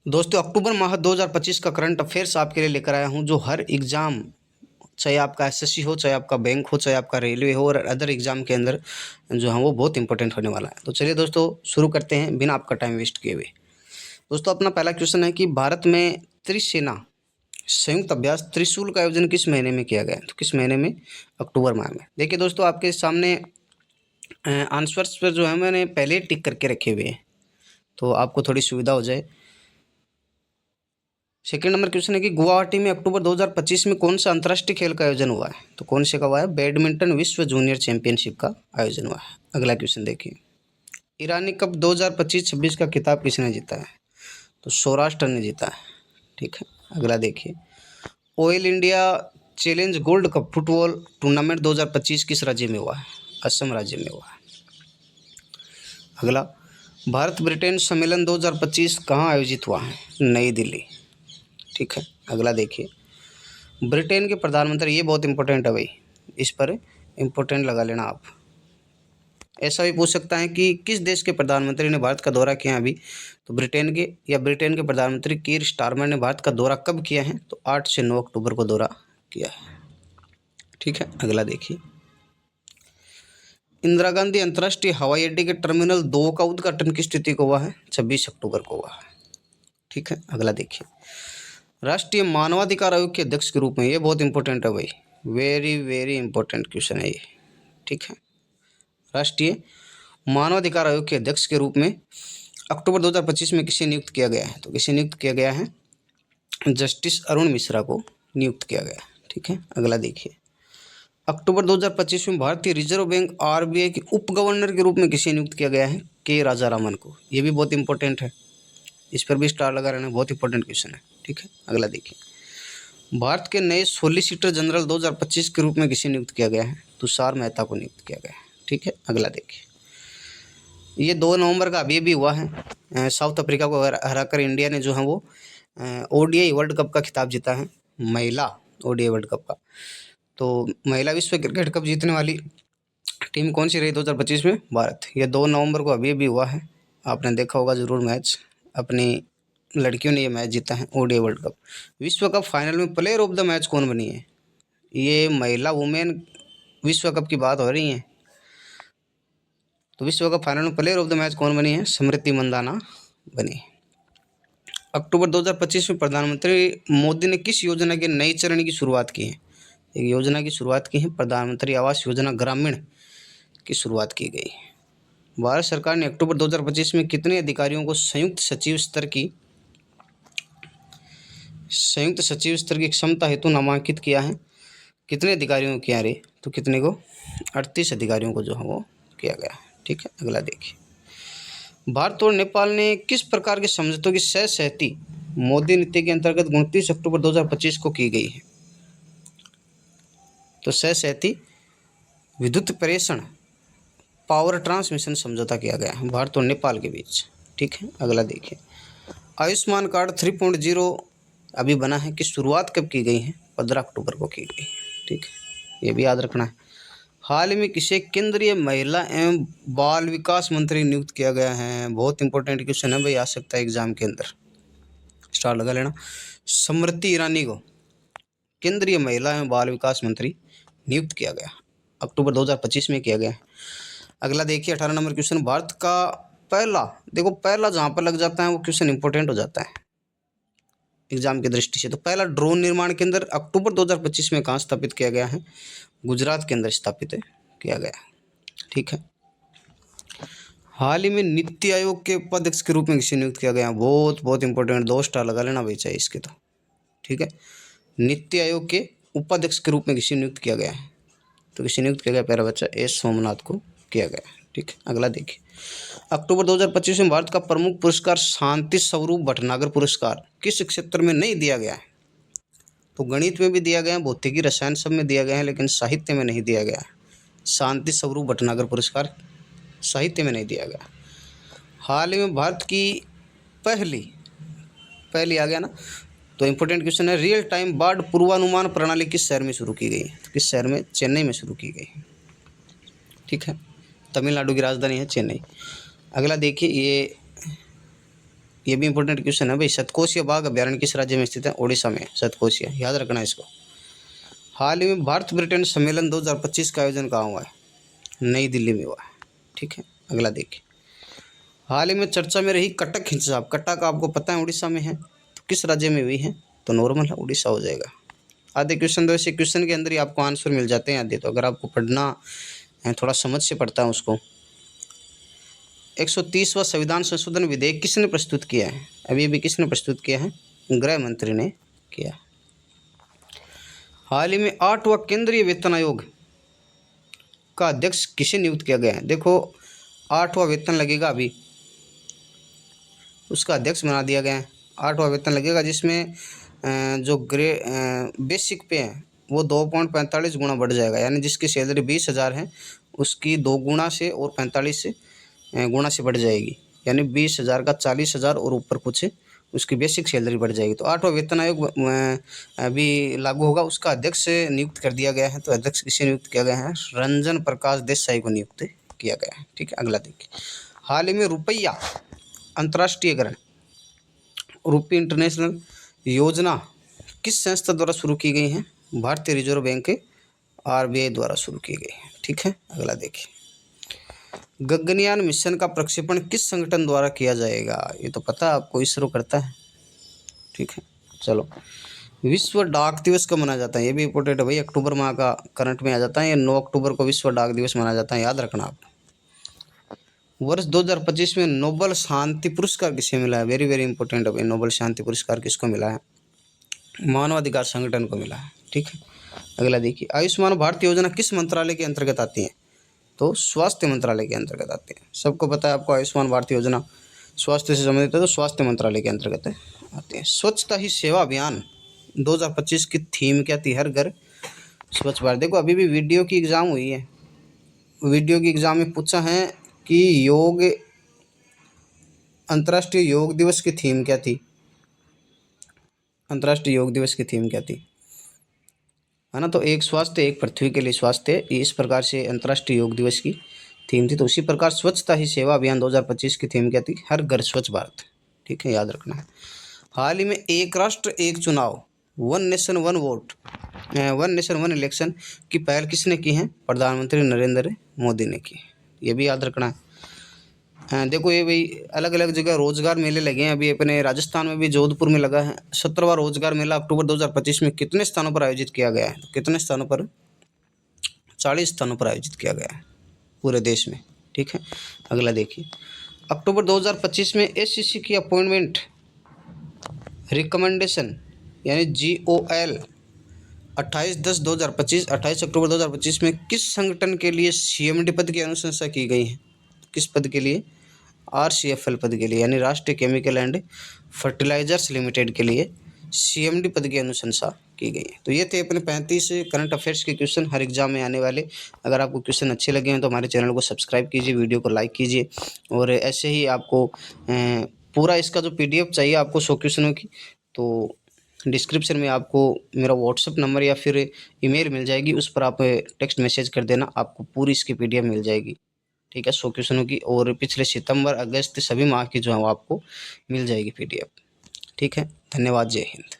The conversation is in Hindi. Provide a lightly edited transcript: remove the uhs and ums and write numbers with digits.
दोस्तों अक्टूबर माह 2025 का करंट अफेयर्स आपके लिए लेकर आया हूं, जो हर एग्ज़ाम, चाहे आपका एसएससी हो, चाहे आपका बैंक हो, चाहे आपका रेलवे हो और अदर एग्ज़ाम के अंदर जो है वो बहुत इंपॉर्टेंट होने वाला है। तो चलिए दोस्तों शुरू करते हैं बिना आपका टाइम वेस्ट किए हुए। दोस्तों अपना पहला क्वेश्चन है कि भारत में त्रिसेना संयुक्त अभ्यास त्रिशूल का आयोजन किस महीने में किया गया है? तो किस महीने में? अक्टूबर माह में। देखिए दोस्तों आपके सामने आंसर्स पर जो है मैंने पहले ही टिक करके रखे हुए हैं, तो आपको थोड़ी सुविधा हो जाए। सेकंड नंबर क्वेश्चन है कि गुवाहाटी में अक्टूबर 2025 में कौन सा अंतर्राष्ट्रीय खेल का आयोजन हुआ है? तो कौन से का हुआ है? बैडमिंटन विश्व जूनियर चैंपियनशिप का आयोजन हुआ है। अगला क्वेश्चन देखिए, ईरानी कप 2025-26 का खिताब किसने जीता है? तो सौराष्ट्र ने जीता है। ठीक है, अगला देखिए, oil India challenge gold cup football tournament 2025 किस राज्य में हुआ है? असम राज्य में हुआ है। अगला, भारत ब्रिटेन सम्मेलन 2025 कहाँ आयोजित हुआ है? नई दिल्ली। ठीक है, अगला देखिए, ब्रिटेन के प्रधानमंत्री, ये बहुत इंपॉर्टेंट है भाई, इस पर इंपॉर्टेंट लगा लेना आप। ऐसा भी पूछ सकता है कि किस देश के प्रधानमंत्री ने भारत का दौरा किया अभी? तो ब्रिटेन के, या ब्रिटेन के प्रधानमंत्री कीर स्टारमर ने भारत का दौरा कब किया है? तो 8 से 9 अक्टूबर को दौरा किया है। ठीक है, अगला देखिए, इंदिरा गांधी अंतर्राष्ट्रीय हवाई अड्डे के टर्मिनल 2 का उद्घाटन किस तिथि को हुआ है? 26 अक्टूबर को हुआ है। ठीक है, अगला देखिए, राष्ट्रीय मानवाधिकार आयोग के अध्यक्ष के रूप में, ये बहुत इंपॉर्टेंट है भाई, वेरी वेरी इंपॉर्टेंट क्वेश्चन है ये। ठीक है, राष्ट्रीय मानवाधिकार आयोग के अध्यक्ष के रूप में अक्टूबर 2025 में किसे नियुक्त किया गया है? तो किसे नियुक्त किया गया है? जस्टिस अरुण मिश्रा को नियुक्त किया गया है। ठीक है, अगला देखिए, अक्टूबर 2025 में भारतीय रिजर्व बैंक आरबीआई के उप गवर्नर के रूप में किसे नियुक्त किया गया है? के राजारामन को। ये भी बहुत इंपॉर्टेंट है, इस पर भी स्टार लगा रहना, बहुत इंपॉर्टेंट क्वेश्चन है। ठीक है, अगला देखिए, भारत के नए सॉलिसिटर जनरल 2025 के रूप में किसे नियुक्त किया गया है? तुषार मेहता को नियुक्त किया गया है। ठीक है, अगला देखिए, ये 2 नवंबर का अभी भी हुआ है, साउथ अफ्रीका को हराकर इंडिया ने जो है वो ओडीआई वर्ल्ड कप का खिताब जीता है, महिला ओडीआई वर्ल्ड कप का। तो महिला विश्व क्रिकेट कप जीतने वाली टीम कौन सी रही 2025 में? भारत। ये 2 नवंबर को अभी भी हुआ है, आपने देखा होगा ज़रूर मैच, अपनी लड़कियों ने ये मैच जीता है ओडीआई वर्ल्ड कप। विश्व कप फाइनल में प्लेयर ऑफ द मैच कौन बनी है? ये महिला वुमेन विश्व कप की बात हो रही है, तो विश्व कप फाइनल में प्लेयर ऑफ द मैच कौन बनी है? स्मृति मंदाना बनी। अक्टूबर 2025 में प्रधानमंत्री मोदी ने किस योजना के नई चरण की शुरुआत की है? एक योजना की शुरुआत की है, प्रधानमंत्री आवास योजना ग्रामीण की शुरुआत की गई। भारत सरकार ने अक्टूबर 2025 में कितने अधिकारियों को संयुक्त सचिव स्तर की क्षमता हेतु नामांकित किया है? कितने अधिकारियों को किया रे? तो कितने को? 38 अधिकारियों को जो है वो किया गया। ठीक है, अगला देखिए, भारत और नेपाल ने किस प्रकार के समझौतों की सह सहमति मोदी नीति के अंतर्गत 29 अक्टूबर 2025 को की गई है? तो सह सहमति विद्युत प्रेषण पावर ट्रांसमिशन समझौता किया गया है भारत और नेपाल के बीच। ठीक है, अगला देखिए, आयुष्मान कार्ड 3.0 अभी बना है, कि शुरुआत कब की गई है? 15 अक्टूबर को की गई। ठीक है, ये भी याद रखना है। हाल ही में किसे केंद्रीय महिला एवं बाल विकास मंत्री नियुक्त किया गया है? बहुत इंपॉर्टेंट क्वेश्चन है भाई, आ सकता है एग्जाम के अंदर, स्टार लगा लेना। स्मृति ईरानी को केंद्रीय महिला एवं बाल विकास मंत्री नियुक्त किया गया, अक्टूबर 2025 में किया गया है। अगला देखिए, 18 नंबर क्वेश्चन, भारत का पहला, देखो पहला जहाँ पर लग जाता है वो क्वेश्चन इंपॉर्टेंट हो जाता है एग्जाम की दृष्टि से। तो पहला ड्रोन निर्माण केंद्र अक्टूबर 2025 में कहाँ स्थापित किया गया है? गुजरात के अंदर स्थापित किया गया। ठीक है, हाल ही में नीति आयोग के उपाध्यक्ष के रूप में किसे नियुक्त किया गया? बहुत बहुत इंपॉर्टेंट, 2 स्टार लगा लेना भाई चाहिए इसके तो। ठीक है, नीति आयोग के उपाध्यक्ष के रूप में किसे नियुक्त किया गया है? तो किसे नियुक्त किया गया? प्यारा बच्चा एस सोमनाथ को किया गया। ठीक है, अगला देखिए, अक्टूबर 2025 में भारत का प्रमुख पुरस्कार शांति स्वरूप भटनागर पुरस्कार किस क्षेत्र में नहीं दिया गया है? तो गणित में भी दिया गया है, भौतिकी रसायन सब में दिया गया है, लेकिन साहित्य में नहीं दिया गया है। शांति स्वरूप भटनागर पुरस्कार साहित्य में नहीं दिया गया। हाल ही में भारत की पहली आ गया ना, तो इम्पोर्टेंट क्वेश्चन है, रियल टाइम बाढ़ पूर्वानुमान प्रणाली किस शहर में शुरू की गई है? तो किस शहर में? चेन्नई में शुरू की गई। ठीक है, तमिलनाडु की राजधानी है चेन्नई। अगला देखिए, ये ये भी इंपॉर्टेंट क्वेश्चन है भाई। सतकोशिया बाघ अभ्यारण्य किस राज्य में स्थित है? ओडिशा में सतकोशिया, याद रखना इसको। हाल ही में भारत ब्रिटेन सम्मेलन 2025 का आयोजन कहाँ हुआ है? नई दिल्ली में हुआ है। ठीक है, अगला देखिए। हाल ही में चर्चा में रही कटक हिंसा, कटक आपको पता है उड़ीसा में है, तो किस राज्य में हुई है? तो नॉर्मल है, उड़ीसा हो जाएगा। आधे क्वेश्चन तो ऐसे क्वेश्चन के अंदर ही आपको आंसर मिल जाते हैं आधे, तो अगर आपको पढ़ना है, थोड़ा समझ से पढ़ता है उसको। 130वां संविधान संशोधन विधेयक किसने प्रस्तुत किया है? अभी भी किसने प्रस्तुत किया है? गृह मंत्री ने किया। हाल ही में 8वां केंद्रीय वेतन आयोग का अध्यक्ष किसे नियुक्त किया गया है? देखो 8वां वेतन लगेगा, अभी उसका अध्यक्ष बना दिया गया है। 8वां वेतन लगेगा, जिसमें जो बेसिक पे है वो 2.45 गुना बढ़ जाएगा, यानी जिसकी सैलरी 20,000 है उसकी 2 गुना से और 45 गुना से बढ़ जाएगी, यानी 20,000 का 40,000 और ऊपर कुछ उसकी बेसिक सैलरी बढ़ जाएगी। तो 8वां वेतन आयोग अभी लागू होगा, उसका अध्यक्ष नियुक्त कर दिया गया है। तो अध्यक्ष किसे नियुक्त किया गया है? रंजन प्रकाश देसाई को नियुक्त किया गया है। ठीक है, अगला देखिए। हाल ही में रुपया अंतर्राष्ट्रीयकरण, रुपी इंटरनेशनल योजना किस संस्था द्वारा शुरू की गई है? भारतीय रिजर्व बैंक RBI द्वारा शुरू की गई है। ठीक है, अगला देखिए। गगनयान मिशन का प्रक्षेपण किस संगठन द्वारा किया जाएगा? ये तो पता है आपको, इसरो करता है। ठीक है, चलो। विश्व डाक दिवस कब मनाया जाता है? ये भी इम्पोर्टेंट है भाई, अक्टूबर माह का करंट में आ जाता है। ये 9 अक्टूबर को विश्व डाक दिवस मनाया जाता है, याद रखना आप। वर्ष 2025 में नोबेल शांति पुरस्कार किसे मिला है? वेरी वेरी इंपॉर्टेंट है भाई, नोबेल शांति पुरस्कार किसको मिला है? मानवाधिकार संगठन को मिला है। ठीक है, अगला देखिए। आयुष्मान भारत योजना किस मंत्रालय के अंतर्गत आती है? तो स्वास्थ्य मंत्रालय के अंतर्गत आती है। सबको पता है आपको, आयुष्मान भारत योजना स्वास्थ्य से संबंधित है, तो स्वास्थ्य मंत्रालय के अंतर्गत आती है। स्वच्छता ही सेवा अभियान 2025 की थीम क्या थी? हर घर स्वच्छ भारत। देखो अभी भी वीडियो की एग्ज़ाम हुई है, वीडियो की एग्ज़ाम में पूछा है कि योग, अंतर्राष्ट्रीय योग दिवस की थीम क्या थी? अंतर्राष्ट्रीय योग दिवस की थीम क्या थी, है ना? तो एक स्वास्थ्य, एक पृथ्वी के लिए स्वास्थ्य, इस प्रकार से अंतर्राष्ट्रीय योग दिवस की थीम थी। तो उसी प्रकार स्वच्छता ही सेवा अभियान 2025 की थीम क्या थी? हर घर स्वच्छ भारत। ठीक है, याद रखना है। हाल ही में एक राष्ट्र एक चुनाव, one nation one vote, one nation one election की पहल किसने की है? प्रधानमंत्री नरेंद्र मोदी ने की। ये भी याद रखना है। देखो ये भाई अलग अलग जगह रोजगार मेले लगे हैं। अभी अपने राजस्थान में भी जोधपुर में लगा है 17वां रोजगार मेला, अक्टूबर 2025 में कितने स्थानों पर आयोजित किया गया है? कितने स्थानों पर? 40 स्थानों पर आयोजित किया गया है पूरे देश में। ठीक है, अगला देखिए। अक्टूबर 2025 में SEC की अपॉइंटमेंट रिकमेंडेशन यानी GOL 28/10/2025 28 अक्टूबर 2025 में किस संगठन के लिए CMD पद की अनुशंसा की गई है? किस पद के लिए? RCFL पद के लिए, यानी राष्ट्रीय केमिकल एंड फर्टिलाइजर्स लिमिटेड के लिए CMD पद की अनुशंसा की गई है। तो ये थे अपने 35 करंट अफेयर्स के क्वेश्चन हर एग्जाम में आने वाले। अगर आपको क्वेश्चन अच्छे लगे हैं तो हमारे चैनल को सब्सक्राइब कीजिए, वीडियो को लाइक कीजिए, और ऐसे ही आपको पूरा इसका जो PDF चाहिए आपको 100 क्वेश्चनों की, तो डिस्क्रिप्शन में आपको मेरा व्हाट्सअप नंबर या फिर ईमेल मिल जाएगी, उस पर आप टेक्स्ट मैसेज कर देना, आपको पूरी इसकी PDF मिल जाएगी। ठीक है, 100 क्वेश्चनों की, और पिछले सितंबर अगस्त सभी माह की जो है वो आपको मिल जाएगी PDF। ठीक है, धन्यवाद, जय हिंद।